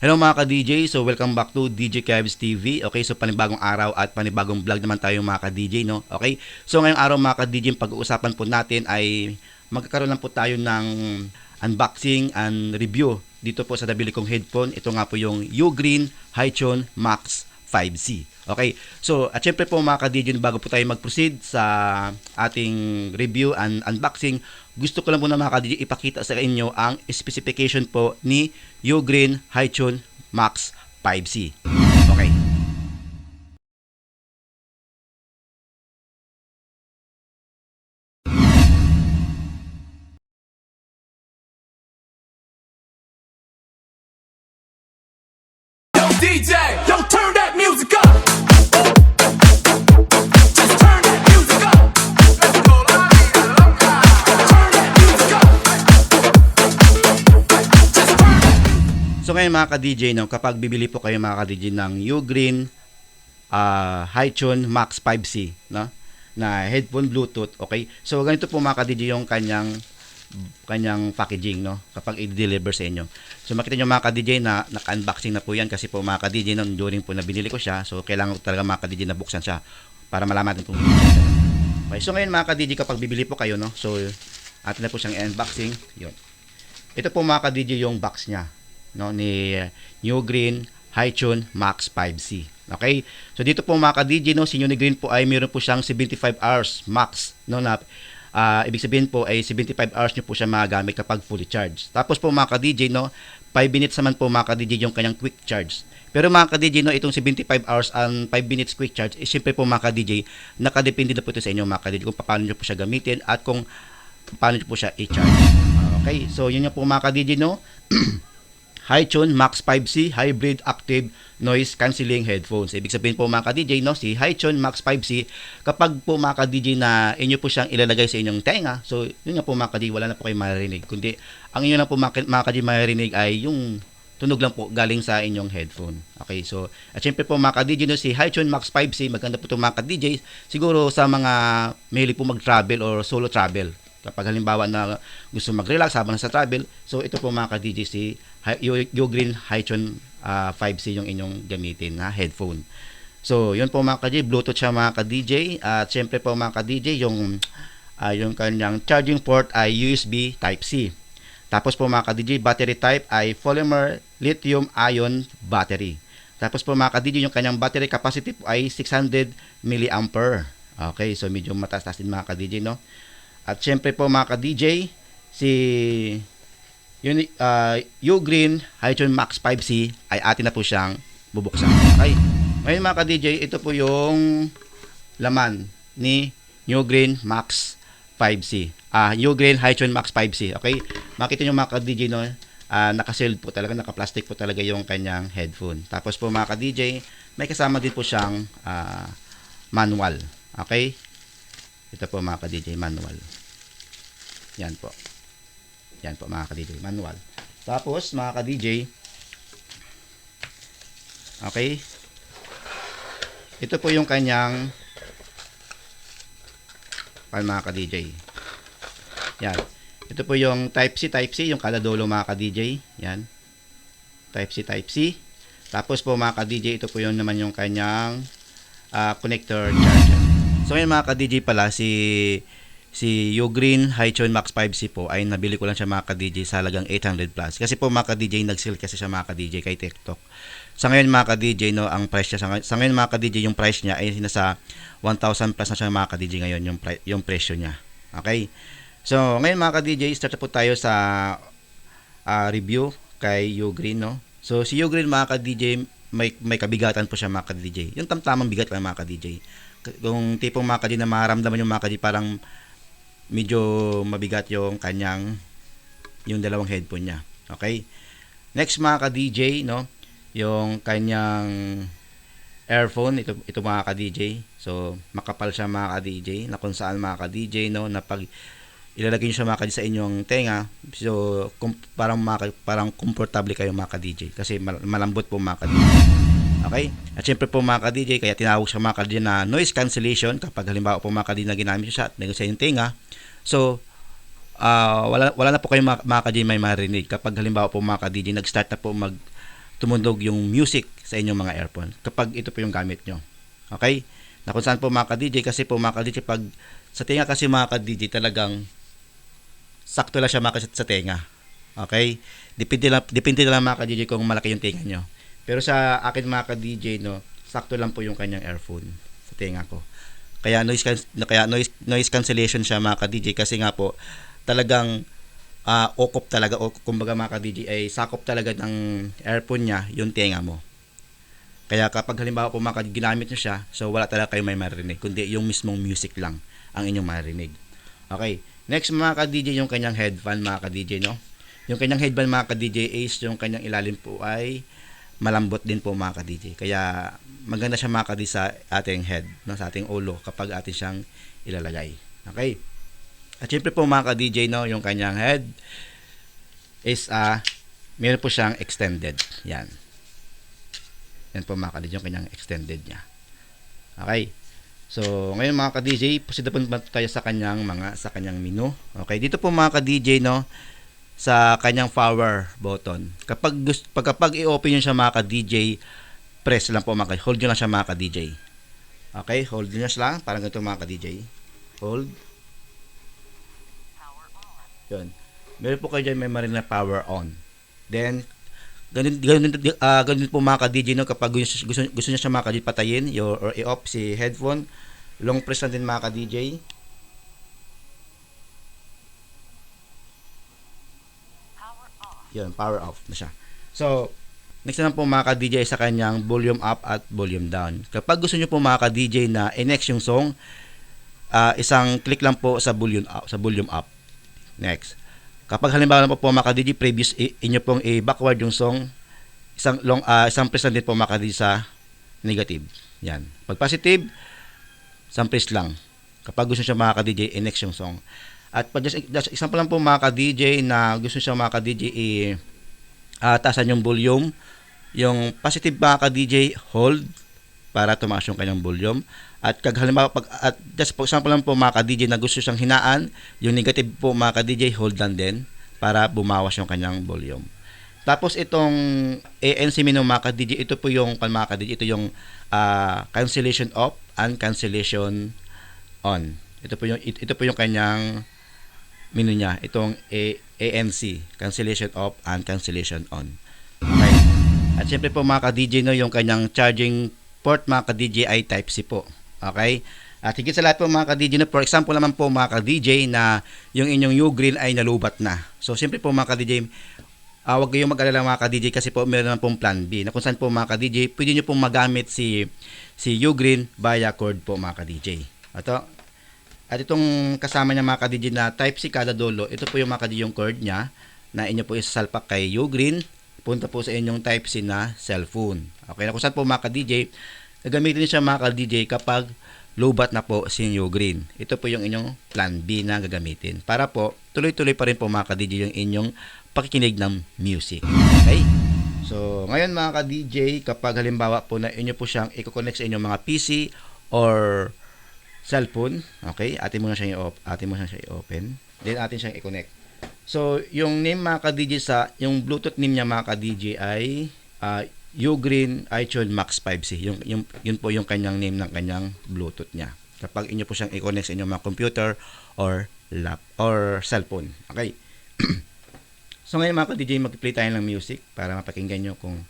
Hello mga ka-DJ, so welcome back to DJ Kevs TV. Okay, so panibagong araw at panibagong vlog naman tayo mga ka-DJ, no? Okay, so ngayong araw mga ka-DJ, pag-uusapan po natin ay magkakaroon lang po tayo ng unboxing and review dito po sa nabili kong headphone. Ito nga po yung Ugreen Highchon Max 5C. Okay, so at syempre po mga ka-DJ, bago po tayo mag-proceed sa ating review and unboxing, gusto ko lang po na mga ka-DJ ipakita sa inyo ang specification po ni Ugreen Highchon Max 5C. Okay. Yo, DJ, yo, turn that music up. Just turn that music up. Let's go, la vida loca. Turn that music up. Just turn. So ngayon mga ka-DJ, no, kapag bibili po kayo mga ka-DJ ng Ugreen Highchon Max 5C, no, na headphone Bluetooth, okay? So ganito po mga ka-DJ yung kanyang packaging, no, kapag i-deliver sa inyo. So makita nyo mga ka-DJ na naka-unboxing na po yan kasi po mga ka-DJ, no, during po na binili ko siya, so kailangan ko talaga mga ka-DJ na buksan siya para malaman natin kung okay. So ngayon mga ka-DJ, kapag bibili po kayo, no, so atin na po siyang unboxing. Yun. Ito po mga ka-DJ yung box niya, no, ni Ugreen Highchon Max 5C. Okay? So dito po mga ka-DJ, no, si Ugreen po ay meron po siyang 75 hours max, no, na ibig sabihin po ay 75 hours nyo po siya magagamit kapag fully charged. Tapos po mga ka-DJ, no, 5 minutes naman po mga ka-DJ yung kanyang quick charge. Pero mga ka-DJ, no, itong 75 hours and 5 minutes quick charge, siyempre po mga ka-DJ, nakadepende na po ito sa inyo mga ka-DJ kung paano nyo po siya gamitin at kung paano nyo po siya i-charge. Okay, so yun nga po mga ka-DJ, no. Highchon Max 5C Hybrid Active Noise Cancelling Headphones. Ibig sabihin po mga ka-DJ, no, si Highchon Max 5C, kapag po mga ka-DJ na inyo po siyang ilalagay sa inyong tenga, so yun nga po mga ka-DJ, wala na po kayo maririnig. Kundi ang inyo lang po mga ka-DJ maririnig ay yung tunog lang po galing sa inyong headphone. Okay, so at syempre po mga ka-DJ, no, si Highchon Max 5C, maganda po ito mga ka-DJ, siguro sa mga mahilig po mag-travel or solo travel. Kapag halimbawa na gusto mag-relax habang sa travel, so ito po mga ka-DJ, si Ugreen Highchon 5C yung inyong gamitin na headphone. So yun po mga ka-DJ, Bluetooth siya mga ka-DJ, at syempre po mga ka-DJ, yung kanyang charging port ay USB Type-C. Tapos po mga ka-DJ, battery type ay polymer lithium ion battery. Tapos po mga ka-DJ, yung kanyang battery capacity po ay 600 mAh. Okay, so medyo mataas-taas din mga ka-DJ, no? At syempre po mga ka-DJ, si Ugreen Highchon Max 5C ay atin na po siyang bubuksan. Okay? Ngayon mga ka-DJ, ito po yung laman ni Ugreen Max 5C. Ugreen Highchon Max 5C. Okay? Makita nyo mga ka-DJ, no, naka-sealed po talaga, naka-plastic po talaga yung kanyang headphone. Tapos po mga ka-DJ, may kasama din po siyang manual. Okay? Ito po mga ka-DJ, manual. Yan po. Yan po mga ka-DJ, manual. Tapos mga ka-DJ, okay, ito po yung kanyang mga ka-DJ. Yan. Ito po yung Type-C, Type-C, yung kada dulo mga ka-DJ. Yan. Type-C, Type-C. Tapos po mga ka-DJ, ito po yung naman yung kanyang connector charger. So ngayon mga ka-DJ pala, si Ugreen Highchon Max 5C po ay nabili ko lang siya mga ka-DJ sa halagang 800 plus. Kasi po mga ka-DJ, nag-sale kasi siya mga ka-DJ kay TikTok. Sa ngayon mga ka-DJ, no, ang price niya sa ngayon mga ka-DJ, yung price niya ay nasa 1,000 plus na siya mga ka-DJ ngayon yung presyo niya. Okay? So ngayon mga ka-DJ, start na po tayo sa review kay Ugreen, no. So si Ugreen mga ka-DJ, may kabigatan po siya mga ka-DJ. Yung tamtamang bigat lang mga ka-DJ. Kung tipong mga ka-DJ na maramdaman yung mga ka-DJ parang medyo mabigat yung yung dalawang headphone niya. Okay? Next mga ka-DJ, no, yung kanyang earphone, ito mga ka-DJ. So makapal siya mga ka-DJ, na kung saan mga ka-DJ, no, na pag ilalagay niyo siya mga ka-DJ sa inyong tenga, so parang komportable kayo mga ka-DJ kasi malambot po mga ka-DJ. Okay? At syempre po mga ka-DJ, kaya tinawag siya mga ka-DJ na noise cancellation kapag halimbawa po mga ka-DJ na ginamit siya at sa inyong tenga. So wala na po kayong mga ka-DJ may marinig kapag halimbawa po mga ka-DJ nag-start na po tumundog yung music sa inyong mga earphone kapag ito po yung gamit nyo. Okay? Na kung saan po mga ka-DJ, kasi po mga ka-DJ, pag sa tenga kasi mga ka-DJ talagang sakto lang siya makasit sa tenga. Okay? Depende lang mga ka-DJ kung malaki yung tenga nyo. Pero sa akin mga ka-DJ, no, sakto lang po yung kanyang earphone sa tenga ko. Kaya noise cancellation siya mga ka-DJ, kasi nga po talagang okop talaga, o kumbaga mga ka-DJ ay sakop talaga ng earphone niya yung tenga mo. Kaya kapag halimbawa po mga ginamit nyo siya, so wala talaga kayo may marinig, kundi yung mismong music lang ang inyong marinig. Okay, next mga ka-DJ, yung kanyang headband mga ka-DJ, no? Yung kanyang headband mga ka-DJ is yung kanyang ilalim po ay malambot din po mga ka-DJ. Kaya maganda siya mga ka-DJ sa ating head, no? Sa ating ulo kapag atin siyang ilalagay. Okay? At syempre po mga ka-DJ, no, yung kanyang head is meron po siyang extended. Yan. Yan po mga ka-DJ yung kanyang extended niya. Okay. So, ngayon mga ka-DJ, proceed na tayo sa kanyang menu. Okay. Dito po mga ka-DJ, no, sa kanyang power button. Kapag i-open niyo siya mga ka-DJ, press lang po mga ka-DJ. Hold niyo lang siya mga ka-DJ. Okay, hold niyo siya lang, parang ganito mga ka-DJ. Hold. Yun. Meron po kayo dyan may marine na power on. Then, ganun po mga ka-DJ, no, kapag gusto niya siya mga ka-DJ patayin or i-off si headphone, long press lang din mga ka-DJ. Yun, power off na siya. So, next naman po mga ka-DJ sa kanyang volume up at volume down. Kapag gusto niyo po mga ka-DJ na i-next yung song, isang click lang po sa volume up. Next. Kapag halimbawa po mga ka-DJ, previous inyo pong i-backward yung song, isang press lang din po mga ka-DJ sa negative. Yan. Pag positive, isang press lang. Kapag gusto siya mga ka-DJ, i-next yung song. At just example lang po mga ka-DJ na gusto siya mga ka-DJ taasan yung volume. Yung positive mga ka-DJ, hold para tumaas yung kanyang volume. At halimbawa, just for example lang po mga ka-DJ na gusto siyang hinaan, yung negative po mga ka-DJ, hold lang din para bumawas yung kanyang volume. Tapos itong ANC menu mga ka-DJ, ito po yung mga ka-DJ, ito yung cancellation off and cancellation on. Ito po yung kanyang menu niya, itong ANC, cancellation off and cancellation on. Okay. At syempre po mga ka-DJ, no, yung kanyang charging port mga ka-DJ ay Type-C po. Okay? At higit sa lahat po mga ka-DJ, no, for example naman po mga ka-DJ na yung inyong Ugreen ay nalubat na. So syempre po mga ka-DJ, huwag kayong mag-alala mga ka-DJ, kasi po meron naman pong plan B na kung saan po mga ka-DJ pwede nyo pong magamit si Ugreen via cord po mga ka-DJ. At itong kasama niya mga ka-DJ na Type-C kada dulo, ito po yung mga ka-DJ yung cord niya na inyo po isasalpak kay Ugreen, punta po sa inyong Type-C na cellphone. Okay, na kung saan po mga ka-DJ, gagamitin siya mga ka-DJ kapag lowbat na po si Ugreen. Ito po yung inyong plan B na gagamitin para po tuloy-tuloy pa rin po mga ka-DJ yung inyong pakikinig ng music. Okay? So, ngayon mga ka-DJ, kapag halimbawa po na inyo po siyang i-connect sa inyong mga PC or cellphone, okay? Atin mo na siyang i-open. Then atin siyang i-connect. So, yung name mga ka-DJ yung Bluetooth name niya mga ka-DJ ay Ugreen iTunes Max 5C. Yun po yung kanyang name ng kanyang Bluetooth niya. Kapag inyo po siyang i-connect sa inyong mga computer or cellphone. Okay? So ngayon mga ka-DJ, mag-play tayo ng music para mapakinggan nyo kung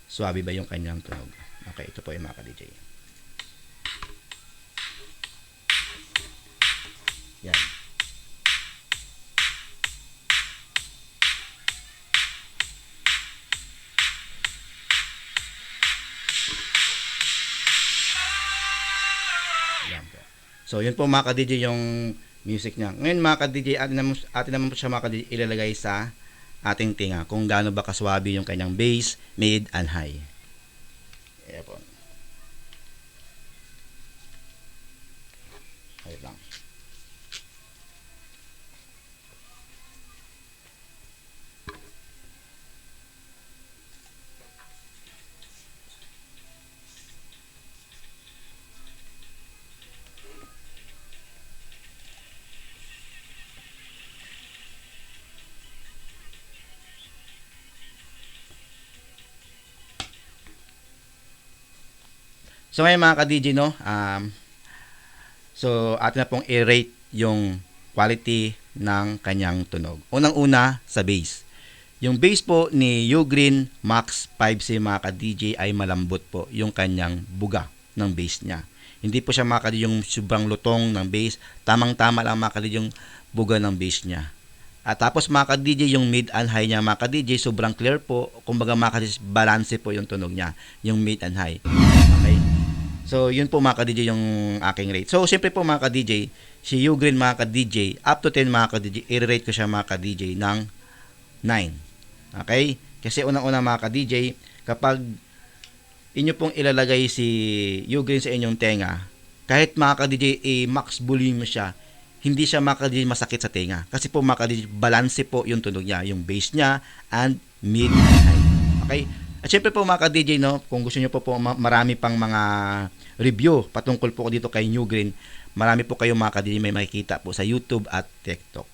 suwabe ba yung kanyang tunog. Okay, ito po yung mga ka-DJ. Yan. Yan po. So yun po mga ka-DJ yung music niya. Ngayon mga ka-DJ, atin naman po siya mga ka-DJ ilalagay sa ating tinga kung gaano ba kaswabe yung kanyang bass, mid, and high. Ayan po. Ayun lang. So ngayon mga ka-DJ, no, so atin na pong i-rate yung quality ng kanyang tunog. Unang-una sa bass. Yung bass po ni Ugreen Max 5C mga ka-DJ ay malambot po yung kanyang buga ng bass niya. Hindi po siya mga ka-DJ yung sobrang lutong ng bass. Tamang-tama lang mga ka-DJ yung buga ng bass niya. At tapos mga ka-DJ, yung mid and high niya mga ka-DJ, sobrang clear po. Kumbaga mga ka-DJ, balance po yung tunog niya, yung mid and high. Okay? So, yun po mga ka-DJ yung aking rate. So, siyempre po mga ka-DJ, si Ugreen mga ka-DJ, up to 10 mga ka-DJ, i-rate ko siya mga ka-DJ ng 9. Okay? Kasi unang-una mga ka-DJ, kapag inyo pong ilalagay si Ugreen sa inyong tenga, kahit mga ka-DJ, max volume siya, hindi siya makadili masakit sa tenga. Kasi po makadili balance po yung tunog niya, yung bass niya and mid and high. Okay? At syempre po mga ka-DJ, no, kung gusto niyo po marami pang mga review patungkol po dito kay Ugreen, marami po kayo mga ka-DJ may makikita po sa YouTube at TikTok.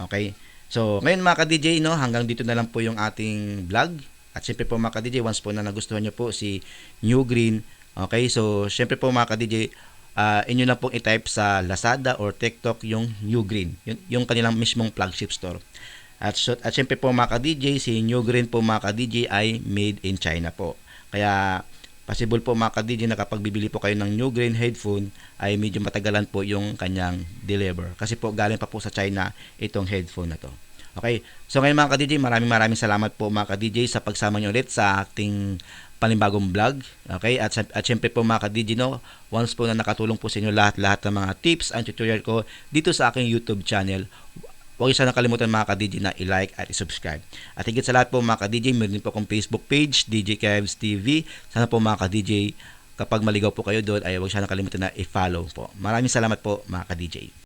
Okay? So, ngayon mga ka-DJ, no, hanggang dito na lang po yung ating vlog. At syempre po mga ka-DJ, once po na nagustuhan niyo po si Ugreen, okay? So, syempre po mga ka-DJ, inyo na pong i-type sa Lazada or TikTok yung Ugreen, yung kanilang mismong flagship store. At syempre po mga ka-DJ, si Ugreen po mga ka-DJ ay made in China po. Kaya possible po mga ka-DJ na kapag bibili po kayo ng Ugreen headphone ay medyo matagalan po yung kanyang deliver. Kasi po galing pa po sa China itong headphone na to. Okay, so ngayon mga ka-DJ, maraming salamat po mga ka-DJ sa pagsama nyo ulit sa ating panibagong vlog. Okay, at syempre po mga ka-DJ, no, once po na nakatulong po sa inyo lahat ng mga tips and tutorial ko dito sa aking YouTube channel, huwag sana kalimutan mga ka-DJ na i-like at i-subscribe. At higit sa lahat po mga ka-DJ, meron din po akong Facebook page, DJ Kevs TV. Sana po mga ka-DJ, kapag maligaw po kayo doon, ay huwag sana kalimutan na i-follow po. Maraming salamat po mga ka-DJ.